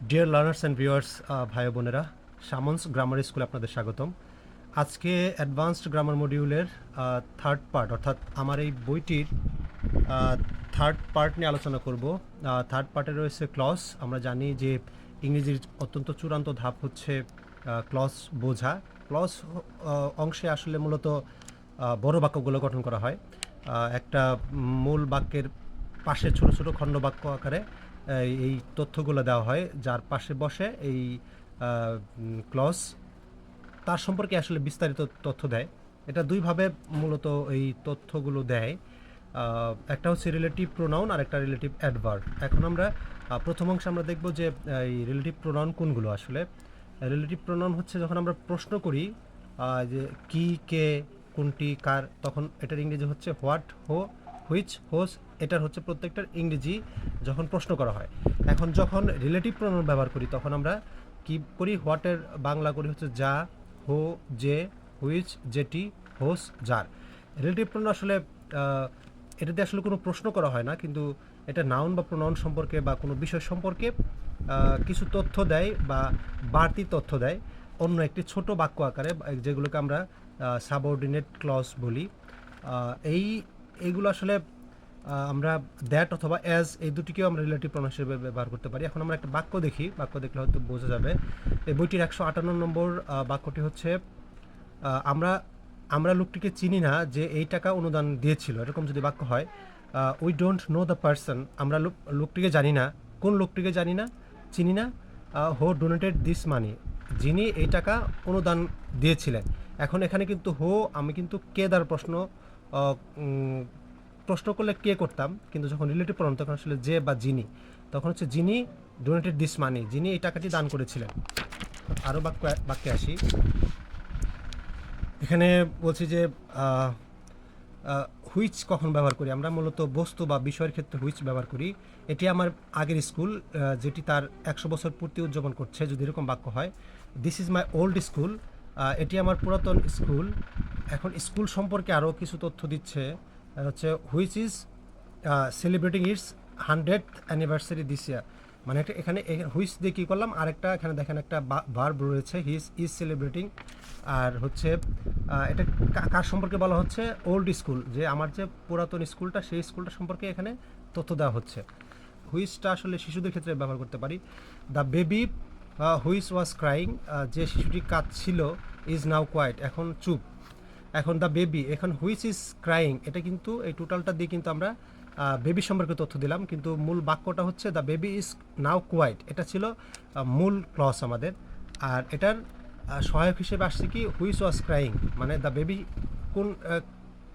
Dear learners and viewers, ভাই বোনেরা, someone's grammar স্কুলে আপনাদের স্বাগতম। আজকে অ্যাডভান্সড গ্রামার মডিউলের থার্ড পার্ট, অর্থাৎ আমার এই বইটির থার্ড পার্ট নিয়ে আলোচনা করব। থার্ড পার্টে রয়েছে ক্লজ। আমরা জানি যে ইংরেজির অত্যন্ত চূড়ান্ত ধাপ হচ্ছে ক্লজ বোঝা। ক্লজ অংশে আসলে মূলত বড় বাক্যগুলো গঠন করা হয়। একটা মূল বাক্যের পাশে ছোট ছোট খণ্ড বাক্য আকারে এই তথ্যগুলো দেওয়া হয়, যার পাশে বসে এই ক্লজ তার সম্পর্কে আসলে বিস্তারিত তথ্য দেয়। এটা দুইভাবে মূলত এই তথ্যগুলো দেয়। একটা হচ্ছে রিলেটিভ প্রোনাউন আর একটা রিলেটিভ অ্যাডভার্ব। এখন আমরা প্রথম অংশে আমরা দেখব যে এই রিলেটিভ প্রোনাউন কোনগুলো। আসলে রিলেটিভ প্রোনাউন হচ্ছে যখন আমরা প্রশ্ন করি যে কি, কে, কোনটি, কার, তখন এটার ইংরেজি হচ্ছে হোয়াট, হো, হুইচ, হোস। এটার হচ্ছে প্রত্যেকটার ইংরেজি যখন প্রশ্ন করা হয়। এখন যখন রিলেটিভ প্রোনাউন ব্যবহার করি তখন আমরা কি করি? হোয়াটের বাংলা করি হচ্ছে যা, হো, যে, হুইচ, যেটি, হোস, যার। রিলেটিভ প্রোনাউন আসলে এটাতে আসলে কোনো প্রশ্ন করা হয় না, কিন্তু এটা নাউন বা প্রোনাউন সম্পর্কে বা কোনো বিষয় সম্পর্কে কিছু তথ্য দেয় বা বাড়তি তথ্য দেয় অন্য একটি ছোট বাক্য আকারে, যেগুলোকে আমরা সাবঅর্ডিনেট ক্লজ বলি। এইগুলো আসলে আমরা দ্যাট অথবা অ্যাজ, এই দুটিকেও আমরা রিলেটিভ প্রোনাউন হিসেবে ব্যবহার করতে পারি। এখন আমরা একটা বাক্য দেখি, বাক্য দেখলে হয়তো বোঝা যাবে। এই বইটির 158 নম্বর বাক্যটি হচ্ছে আমরা আমরা লোকটিকে চিনি না যে এই টাকা অনুদান দিয়েছিল। এরকম যদি বাক্য হয়, we don't know the person, আমরা লোকটিকে জানি না। কোন লোকটিকে জানি না, চিনি না। হো ডোনেটেড দিস মানি, যিনি এই টাকা অনুদান দিয়েছিলেন। এখন এখানে কিন্তু হো, আমি কিন্তু কে দ্বারা প্রশ্ন করলে কে করতাম, কিন্তু যখন রিলেটিভ প্রোনাউন তখন আসলে যে বা যিনি, তখন হচ্ছে যিনি ডোনেটেড দিস মানি, যিনি এই টাকাটি দান করেছিলেন। আরও বাক্যে আসি। এখানে বলছি যে হুইচ কখন ব্যবহার করি? আমরা মূলত বস্তু বা বিষয়ের ক্ষেত্রে হুইচ ব্যবহার করি। এটি আমার আগের স্কুল, যেটি তার 100 বছর পূর্তি উদযাপন করছে, যদি এরকম বাক্য হয়। This is my old school, এটি আমার পুরাতন স্কুল। এখন স্কুল সম্পর্কে আরও কিছু তথ্য দিচ্ছে, হচ্ছে which is celebrating it's 100th anniversary this ইয়ার। মানে এখানে হুইচ দিয়ে কী করলাম, আরেকটা এখানে দেখেন একটা ভার্ব রয়েছে, হিজ ইজ সেলিব্রেটিং। আর হচ্ছে এটা কার সম্পর্কে বলা হচ্ছে? ওল্ড স্কুল, যে আমার যে পুরাতন স্কুলটা, সেই স্কুলটা সম্পর্কে এখানে তথ্য দেওয়া হচ্ছে। হুইচটা আসলে শিশুদের ক্ষেত্রে ব্যবহার করতে পারি। The baby which was crying, যে শিশুটি কাঁদছিল, ইজ নাও কোয়াইট, এখন চুপ। এখন দ্য বেবি, এখন হুইচ ইজ ক্রাইং, এটা কিন্তু এই টোটালটা দিয়ে কিন্তু আমরা বেবি সম্পর্কে তথ্য দিলাম, কিন্তু মূল বাক্যটা হচ্ছে the baby is now quiet. এটা ছিল মূল ক্লজ আমাদের। আর এটার সহায়ক হিসেবে আসছে কি, হুইচ ওয়াজ ক্রাইং, মানে দ্য বেবি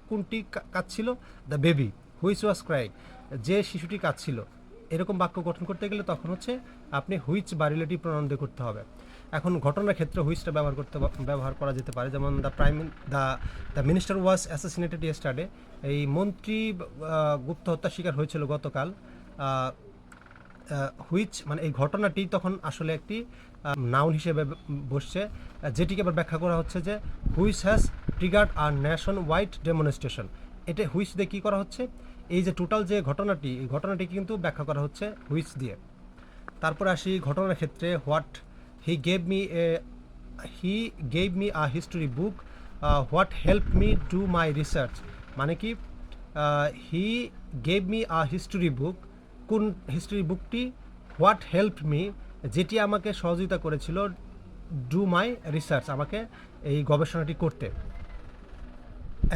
কোনটি কাঁদছিল, the baby which was crying, যে শিশুটি কাঁদছিল। এরকম বাক্য গঠন করতে গেলে তখন হচ্ছে আপনি হুইচ বা রিলেটিভ প্রোনাউন দিয়ে করতে হবে। এখন ঘটনার ক্ষেত্রে হুইচটা ব্যবহার করা যেতে পারে, যেমন the minister was assassinated yesterday, এই মন্ত্রী গুপ্ত হত্যার শিকার হয়েছিল গতকাল। হুইচ মানে এই ঘটনাটি তখন আসলে একটি নাউন হিসেবে বসছে, যেটিকে আবার ব্যাখ্যা করা হচ্ছে যে which has triggered a nationwide demonstration. এটা হুইচ দিয়ে কী করা হচ্ছে? এই যে টোটাল যে ঘটনাটি, এই ঘটনাটি কিন্তু ব্যাখ্যা করা হচ্ছে হুইচ দিয়ে। তারপরে আসি ঘটনার ক্ষেত্রে, what he gave me a history book, what help me do my research. মানে কি, he gave me a history book, কোন হিস্টোরি বুকটি? হোয়াট হেল্প মি, যেটি আমাকে সহযোগিতা করেছিল, ডু মাই রিসার্চ, আমাকে এই গবেষণাটি করতে।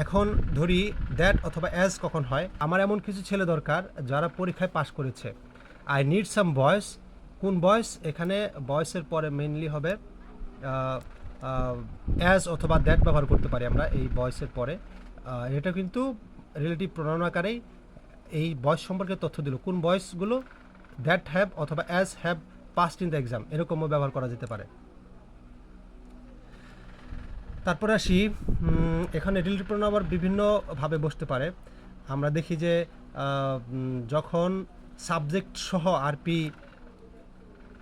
এখন ধরি দ্যাট অথবা অ্যাজ কখন হয়? আমার এমন কিছু ছেলে দরকার যারা পরীক্ষায় পাশ করেছে। আই নিড সাম বয়েস, কোন বয়েস? এখানে বয়েসের পরে মেইনলি হবে অ্যাজ অথবা দ্যাট ব্যবহার করতে পারি আমরা এই বয়েসের পরে। এটা কিন্তু রিলেটিভ প্রোনাউন আকারেই এই বয়েস সম্পর্কে তথ্য দিল। কোন বয়েসগুলো? দ্যাট হ্যাভ অথবা as have passed in the exam, এরকমও ব্যবহার করা যেতে পারে। তারপরে আসি, এখানে রিলেটিভ প্রোনাউন আবার বিভিন্নভাবে বসতে পারে। আমরা দেখি যে যখন সাবজেক্ট সহ আরপি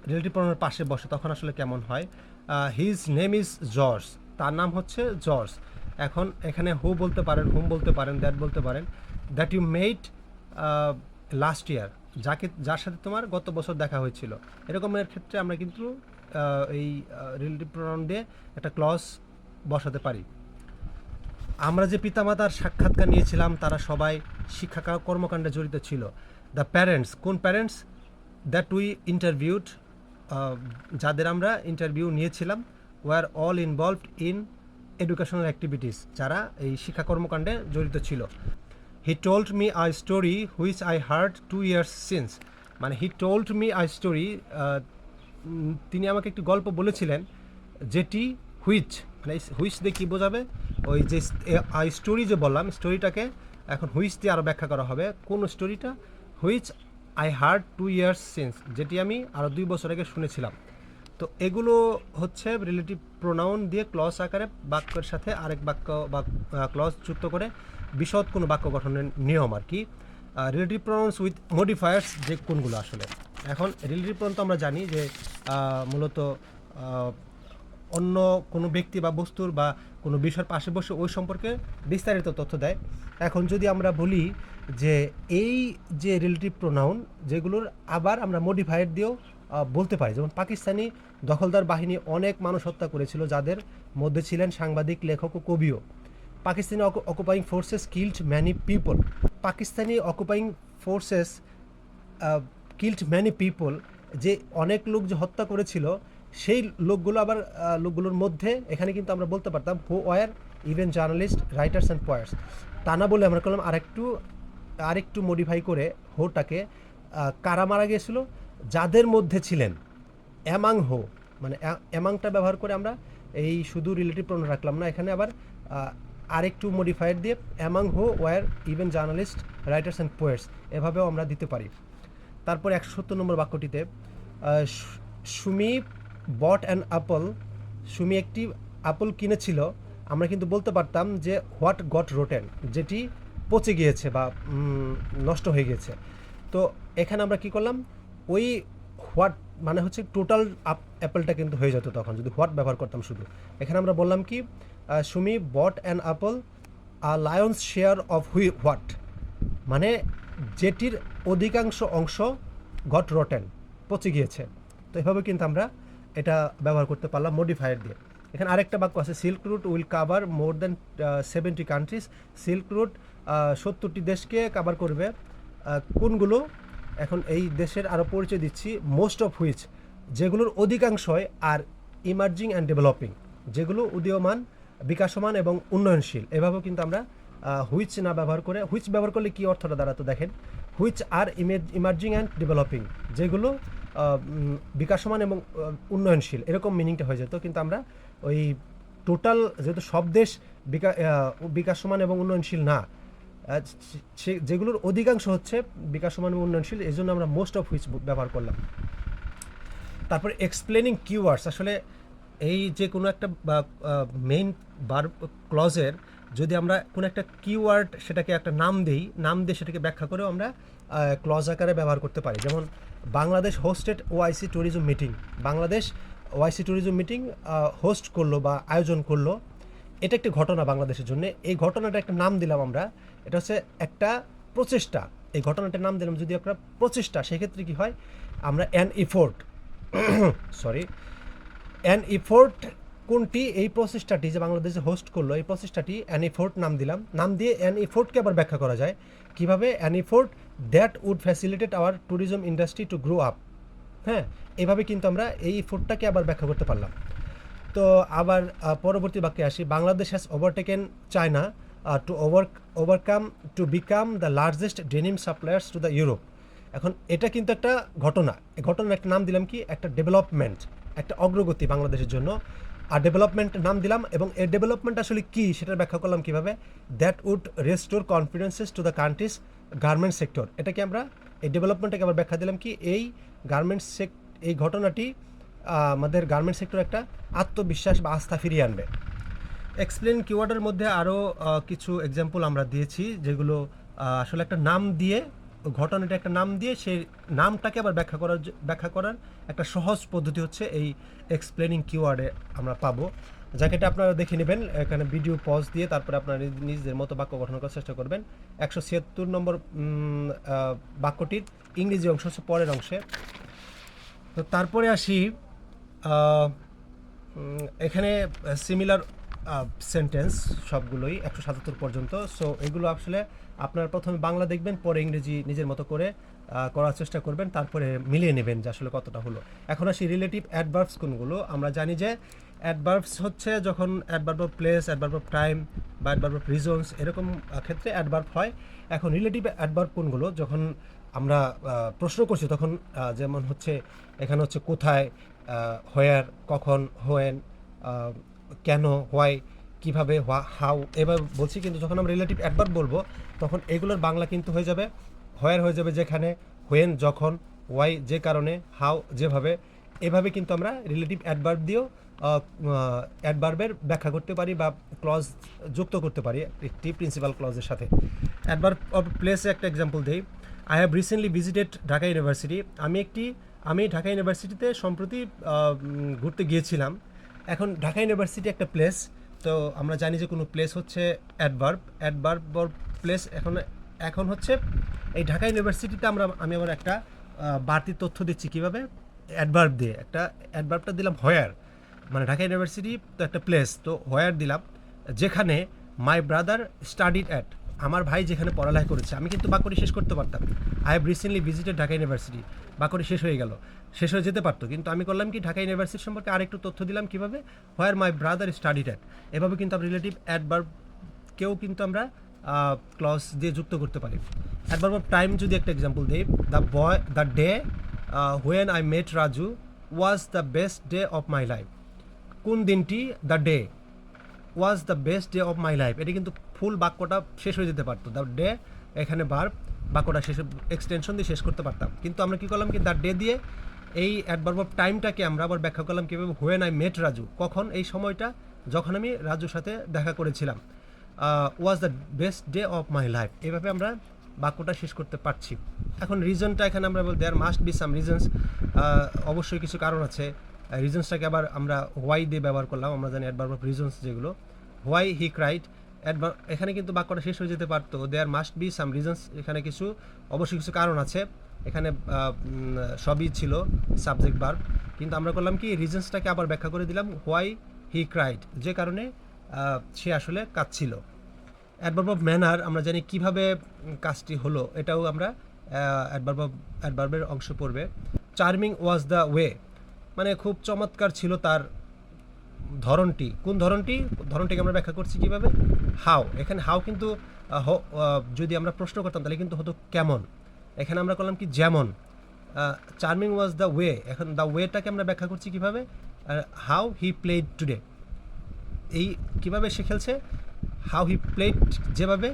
রিলেটিভ প্রোনাউনের পাশে বসে তখন আসলে কেমন হয়? হিজ নেম ইজ জর্জ, তার নাম হচ্ছে জর্জ। এখন এখানে হু বলতে পারেন, হুম বলতে পারেন, দ্যাট বলতে পারেন। That you made last year, যার সাথে তোমার গত বছর দেখা হয়েছিল, এরকমের ক্ষেত্রে আমরা কিন্তু এই রিলেটিভ প্রোনাউন দিয়ে একটা ক্লজ বসাতে পারি। আমরা যে পিতামাতার সাক্ষাৎকার নিয়েছিলাম তারা সবাই শিক্ষা কর্মকাণ্ডে জড়িত ছিল। দ্য প্যারেন্টস, কোন প্যারেন্টস? দ্যাট উই ইন্টারভিউড, যাদের আমরা ইন্টারভিউ নিয়েছিলাম, were all involved in educational activities, যারা এই শিক্ষা কর্মকাণ্ডে জড়িত ছিল। He told me I story which I heard 2 years since, মানে he told me I story, তিনি আমাকে একটি গল্প বলেছিলেন যেটি হুইচ, মানে হুইচ দিয়ে কী বোঝাবে? ওই যে আই স্টোরি যে বললাম, স্টোরিটাকে এখন হুইচ দিয়ে আরও ব্যাখ্যা করা হবে। কোন স্টোরিটা? Which I heard 2 years since, যেটি আমি আরও 2 বছর আগে শুনেছিলাম। তো এগুলো হচ্ছে রিলেটিভ প্রোনাউন দিয়ে ক্লজ আকারে বাক্যের সাথে আরেক বাক্য বা ক্লজ যুক্ত করে বিশদ কোনো বাক্য গঠনের নিয়ম আর কি। রিলেটিভ প্রোনাউন্স উইথ মডিফায়ার্স যে কোনগুলো আসলে, এখন রিলেটিভ প্রোনাউন তো আমরা জানি যে মূলত অন্য কোনো ব্যক্তি বা বস্তুর বা কোনো বিষয়ের পাশে বসে ওই সম্পর্কে বিস্তারিত তথ্য দেয়। এখন যদি আমরা বলি যে এই যে রিলেটিভ প্রোনাউন যেগুলোর আবার আমরা মডিফায়ার দিয়েও বলতে পারি, যেমন পাকিস্তানি দখলদার বাহিনী অনেক মানুষ হত্যা করেছিল, যাদের মধ্যে ছিলেন সাংবাদিক, লেখক ও কবিও। Pakistani occupying forces killed many people, Pakistani occupying forces killed many people, যে অনেক লোক যে হত্যা করেছিল সেই লোকগুলো আবার লোকগুলোর মধ্যে এখানে কিন্তু আমরা বলতে পারতাম who were even journalist, writers and poets. তা না বলে আমরা করলাম আরেকটু মডিফাই করে হোটাকে কারা মারা গিয়েছিল, যাদের মধ্যে ছিলেন অ্যামাং হো, মানে অ্যামাংটা ব্যবহার করে আমরা এই শুধু রিলেটিভ প্রোনাউন রাখলাম না, এখানে আবার আরেকটু মডিফায়ার দিয়ে among who were even journalist, writers and poets এভাবেও আমরা দিতে পারি। তারপর 170 নম্বর বাক্যটিতে Sumi bought an apple, Sumi একটি আপেল কিনেছিল, আমরা কিন্তু বলতে পারতাম যে হোয়াট গট রোটেন, যেটি পচে গিয়েছে বা নষ্ট হয়ে গেছে। তো এখানে আমরা কি করলাম, ওই হোয়াট মানে হচ্ছে টোটাল অ্যাপেলটা কিন্তু হয়ে যেত তখন যদি হোয়াট ব্যবহার করতাম শুধু। এখানে আমরা বললাম কি Sumi bought an apple a lion's share of what, মানে যেটির অধিকাংশ অংশ গট রটেন, পচে গিয়েছে। তো এভাবে কিন্তু আমরা এটা ব্যবহার করতে পারলাম মডিফায়ার দিয়ে। এখানে আরেকটা বাক্য আছে, silk route will cover more than 70 countries, silk route 70টি দেশকে কাভার করবে। কোনগুলো? এখন এই দেশের আরও পরিচয় দিচ্ছি, মোস্ট অফ হুইচ, যেগুলোর অধিকাংশই আর ইমার্জিং অ্যান্ড ডেভেলপিং, যেগুলো উদীয়মান, বিকাশমান এবং উন্নয়নশীল। এভাবেও কিন্তু আমরা হুইচ না ব্যবহার করে, হুইচ ব্যবহার করলে কী অর্থটা দাঁড়াতো দেখেন, which are emerging and developing, যেগুলো বিকাশমান এবং উন্নয়নশীল, এরকম মিনিংটা হয়ে যেত। কিন্তু আমরা ওই টোটাল যেহেতু সব দেশ বিকাশমান এবং উন্নয়নশীল না, যেগুলোর অধিকাংশ হচ্ছে বিকাশমান এবং উন্নয়নশীল, এই জন্য আমরা মোস্ট অফ হুইচ ব্যবহার করলাম। তারপর এক্সপ্লেনিং কিওয়ার্ডস, আসলে এই যে কোনো একটা মেইন বার ক্লজের যদি আমরা কোনো একটা কিওয়ার্ড সেটাকে একটা নাম দিয়ে সেটাকে ব্যাখ্যা করেও আমরা ক্লজ আকারে ব্যবহার করতে পারি। যেমন Bangladesh hosted OIC tourism meeting, Bangladesh OIC tourism meeting host করলো বা আয়োজন করলো, এটা একটি ঘটনা বাংলাদেশের জন্য। এই ঘটনাটা একটা নাম দিলাম আমরা, এটা হচ্ছে একটা প্রচেষ্টা, এই ঘটনাটার নাম দিলাম যদি একটা প্রচেষ্টা, সেক্ষেত্রে কি হয়, আমরা অ্যান এফোর্ট অ্যান এফোর্ট কোনটি, এই প্রচেষ্টাটি যে বাংলাদেশে হোস্ট করলো এই প্রচেষ্টাটি অ্যান এফোর্ট নাম দিলাম। নাম দিয়ে অ্যান এফোর্টকে আবার ব্যাখ্যা করা যায় কীভাবে, an effort that would facilitate our tourism industry to grow up. হ্যাঁ, এভাবে কিন্তু আমরা এই এফোর্টটাকে আবার ব্যাখ্যা করতে পারলাম। তো আবার পরবর্তী বাক্যে আসি, Bangladesh has ওভারটেকেন China to become the largest denim suppliers to the Europe. এখন এটা কিন্তু একটা ঘটনা, এই ঘটনার একটা নাম দিলাম কি, একটা ডেভেলপমেন্ট, একটা অগ্রগতি বাংলাদেশের জন্য, আর ডেভেলপমেন্ট নাম দিলাম। এবং এই ডেভেলপমেন্ট আসলে কী সেটার ব্যাখ্যা করলাম কীভাবে, that would restore confidences to the countries garments sector. এটাকে আমরা এই ডেভেলপমেন্টটাকে আবার ব্যাখ্যা দিলাম কি, এই গার্মেন্টস এই ঘটনাটি আমাদের গার্মেন্টস সেক্টর একটা আত্মবিশ্বাস বা আস্থা ফিরিয়ে আনবে। এক্সপ্লেন কিওয়ার্ডের মধ্যে আরও কিছু এক্সাম্পল আমরা দিয়েছি, যেগুলো আসলে একটা নাম দিয়ে, ঘটনাটা একটা নাম দিয়ে সেই নামটাকে আবার ব্যাখ্যা করার একটা সহজ পদ্ধতি হচ্ছে এই এক্সপ্লেনিং কিওয়ার্ডে আমরা পাবো। যাকে আপনারা দেখে নেবেন, এখানে ভিডিও পজ দিয়ে তারপরে আপনারা নিজেদের মতো বাক্য গঠন করার চেষ্টা করবেন। 176 নম্বর বাক্যটির ইংরেজি অংশ হচ্ছে পরের অংশে। তো তারপরে আসি এখানে সিমিলার সেন্টেন্স সবগুলোই 177 পর্যন্ত। সো এগুলো আসলে আপনারা প্রথমে বাংলা দেখবেন, পরে ইংরেজি নিজের মতো করে করার চেষ্টা করবেন, তারপরে মিলিয়ে নেবেন যে আসলে কতটা হলো। এখন আসি রিলেটিভ অ্যাডভার্বস কোনগুলো। আমরা জানি যে অ্যাডভার্বস হচ্ছে যখন adverb of place, adverb of time বা অ্যাডভার্ব অফ রিজনস এরকম ক্ষেত্রে অ্যাডভার্ব হয়। এখন রিলেটিভ অ্যাডভার্ব কোনগুলো, যখন আমরা প্রশ্ন করছি তখন যেমন হচ্ছে এখানে হচ্ছে কোথায়, হোয়ার, কখন, হোয়েন, কেন, হোয়াই, কীভাবে, হাউ, এবার বলছি। কিন্তু যখন আমরা রিলেটিভ অ্যাডভার্ব বলবো তখন এগুলোর বাংলা কিন্তু হয়ে যাবে হোয়ার হয়ে যাবে যেখানে, হোয়েন যখন, ওয়াই যে কারণে, হাউ যেভাবে। এভাবে কিন্তু আমরা রিলেটিভ অ্যাডভার্ব দিয়েও অ্যাডভার্বের ব্যাখ্যা করতে পারি বা ক্লজ যুক্ত করতে পারি একটি প্রিন্সিপাল ক্লজের সাথে। অ্যাডভার্ব অফ প্লেসে একটা এক্সাম্পল দিই। I have recently visited Dhaka university. আমি ঢাকা ইউনিভার্সিটিতে সম্প্রতি ঘুরতে গিয়েছিলাম। এখন ঢাকা ইউনিভার্সিটি একটা প্লেস, তো আমরা জানি যে কোনো প্লেস হচ্ছে অ্যাডভার্ব প্লেস। এখন হচ্ছে এই ঢাকা ইউনিভার্সিটিতে আমি আবার একটা বাড়তি তথ্য দিচ্ছি কীভাবে, অ্যাডভার্ব দিয়ে। একটা অ্যাডভার্বটা দিলাম হোয়ার, মানে ঢাকা ইউনিভার্সিটি তো একটা প্লেস, তো হোয়ার দিলাম যেখানে মাই ব্রাদার স্টাডিড অ্যাট, আমার ভাই যেখানে পড়ালেখা করেছে। আমি কিন্তু বাক্যটি শেষ করতে পারতাম, I have recently visited Dhaka university, বাক্যটি শেষ হয়ে গেল, শেষ হয়ে যেতে পারতো। কিন্তু আমি করলাম কি, ঢাকা ইউনিভার্সিটি সম্পর্কে আরেকটু তথ্য দিলাম কীভাবে, হোয়ার মাই ব্রাদার স্টাডিড অ্যাট। এভাবে কিন্তু আমরা রিলেটিভ অ্যাডভার্বকেও কিন্তু আমরা ক্লজ দিয়ে যুক্ত করতে পারি। অ্যাডভার্ব অফ টাইম যদি একটা এক্সাম্পল দিই, the day when I met Raju was the best day of my life. কোন দিনটি, the day was the best day of my life, এটা কিন্তু ফুল বাক্যটা শেষ হয়ে যেতে পারতো, দ্য ডে এখানে ভার্ব, বাক্যটা শেষে এক্সটেনশন দিয়ে শেষ করতে পারতাম। কিন্তু আমরা কী করলাম কি, দ্য ডে দিয়ে এই অ্যাডভার্ব অফ টাইমটাকে আমরা আবার ব্যাখ্যা করলাম কীভাবে, হোয়েন আই মেট রাজু, কখন, এই সময়টা যখন আমি রাজুর সাথে দেখা করেছিলাম, was the best day of my life. এইভাবে আমরা বাক্যটা শেষ করতে পারছি। এখন রিজনটা এখানে আমরা বলতে, there must be some reasons, অবশ্যই কিছু কারণ আছে। রিজনসটাকে আবার আমরা হোয়াই দিয়ে ব্যবহার করলাম। আমরা জানি অ্যাডভার্ব অফ রিজনস যেগুলো, হোয়াই হি ক্রাইড, এখানে কিন্তু বাক্যটা শেষ হয়ে যেতে পারতো, there must be some reasons, এখানে অবশ্যই কিছু কারণ আছে। এখানে সবই ছিল সাবজেক্ট ভার্ব, কিন্তু আমরা করলাম কি, রিজনসটাকে আবার ব্যাখ্যা করে দিলাম, হোয়াই হি ক্রাইড, যে কারণে সে আসলে কাঁদছিল। অ্যাডভার্ব অফ ম্যানার, আমরা জানি কিভাবে কাজটি হলো, এটাও আমরা অ্যাডভার্বের অংশ পড়বে। চার্মিং ওয়াজ দ্য ওয়ে, মানে খুব চমৎকার ছিল তার ধরনটি। কোন ধরনটিকে আমরা ব্যাখ্যা করছি কিভাবে, হাউ। এখানে হাউ কিন্তু যদি আমরা প্রশ্ন করতাম তাহলে কিন্তু হতো কেমন, এখানে আমরা করলাম কি যেমন। চার্মিং ওয়াজ দ্য ওয়ে, এখন দ্য ওয়েটাকে আমরা ব্যাখ্যা করছি কিভাবে, হাউ হি প্লেড টুডে, এই কিভাবে সে খেলছে, হাউ হি প্লেড, যেভাবে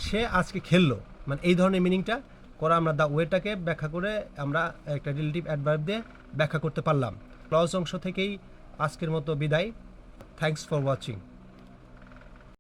সে আজকে খেললো, মানে এই ধরনের মিনিংটা করা আমরা দ্য ওয়েটাকে ব্যাখ্যা করে আমরা একটা রিলেটিভ অ্যাডভার্ব দিয়ে ব্যাখ্যা করতে পারলাম। ক্লজ অংশ থেকেই আজকের মতো বিদায়। Thanks for watching.